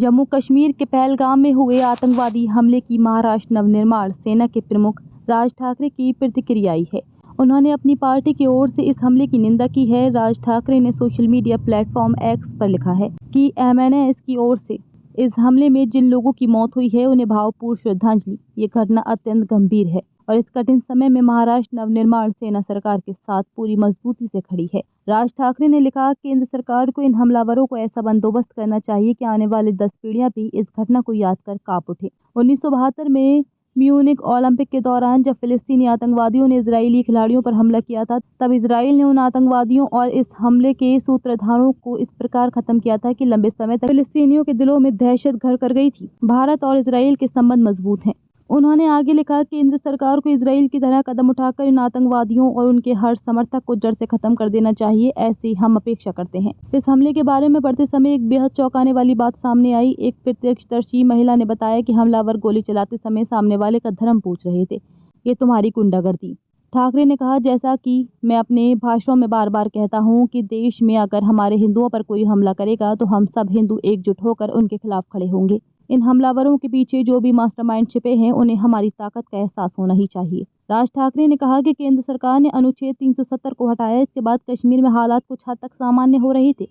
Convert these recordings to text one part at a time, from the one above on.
जम्मू कश्मीर के पहलगाम में हुए आतंकवादी हमले की महाराष्ट्र नवनिर्माण सेना के प्रमुख राज ठाकरे की प्रतिक्रिया आई है। उन्होंने अपनी पार्टी की ओर से इस हमले की निंदा की है। राज ठाकरे ने सोशल मीडिया प्लेटफॉर्म एक्स पर लिखा है कि एमएनएस की ओर से इस हमले में जिन लोगों की मौत हुई है उन्हें भावपूर्ण श्रद्धांजलि। ये घटना अत्यंत गंभीर है और इस कठिन समय में महाराष्ट्र नवनिर्माण सेना सरकार के साथ पूरी मजबूती से खड़ी है। राज ठाकरे ने लिखा, केंद्र सरकार को इन हमलावरों को ऐसा बंदोबस्त करना चाहिए कि आने वाले 10 पीढ़ियां भी इस घटना को याद कर कांप उठे। 1972 में म्यूनिख ओलंपिक के दौरान जब फिलिस्तीनी आतंकवादियों ने इजरायली खिलाड़ियों पर हमला किया था, तब इजराइल ने उन आतंकवादियों और इस हमले के सूत्रधारों को इस प्रकार खत्म किया था कि लंबे समय तक फिलिस्तीनियों के दिलों में दहशत घर कर गई थी। भारत और इजराइल के संबंध मजबूत हैं। उन्होंने आगे लिखा, केंद्र सरकार को इजराइल की तरह कदम उठाकर इन आतंकवादियों और उनके हर समर्थक को जड़ से खत्म कर देना चाहिए, ऐसी हम अपेक्षा करते हैं। इस हमले के बारे में पढ़ते समय एक बेहद चौंकाने वाली बात सामने आई। एक प्रत्यक्षदर्शी महिला ने बताया कि हमलावर गोली चलाते समय सामने वाले का धर्म पूछ रहे थे, ये तुम्हारी गुंडागर्दी। ठाकरे ने कहा, जैसा कि मैं अपने भाषणों में बार बार कहता हूं कि देश में अगर हमारे हिंदुओं पर कोई हमला करेगा तो हम सब हिंदू एकजुट होकर उनके खिलाफ खड़े होंगे। इन हमलावरों के पीछे जो भी मास्टरमाइंड छिपे हैं उन्हें हमारी ताकत का एहसास होना ही चाहिए। राज ठाकरे ने कहा कि केंद्र सरकार ने अनुच्छेद 370 को हटाया। इसके बाद कश्मीर में हालात कुछ हद तक सामान्य हो रहे थे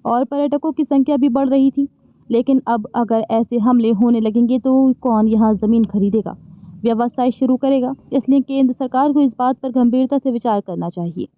और पर्यटकों की संख्या भी बढ़ रही थी। लेकिन अब अगर ऐसे हमले होने लगेंगे तो कौन यहाँ जमीन खरीदेगा, व्यवसाय शुरू करेगा? इसलिए केंद्र सरकार को इस बात पर गंभीरता से विचार करना चाहिए।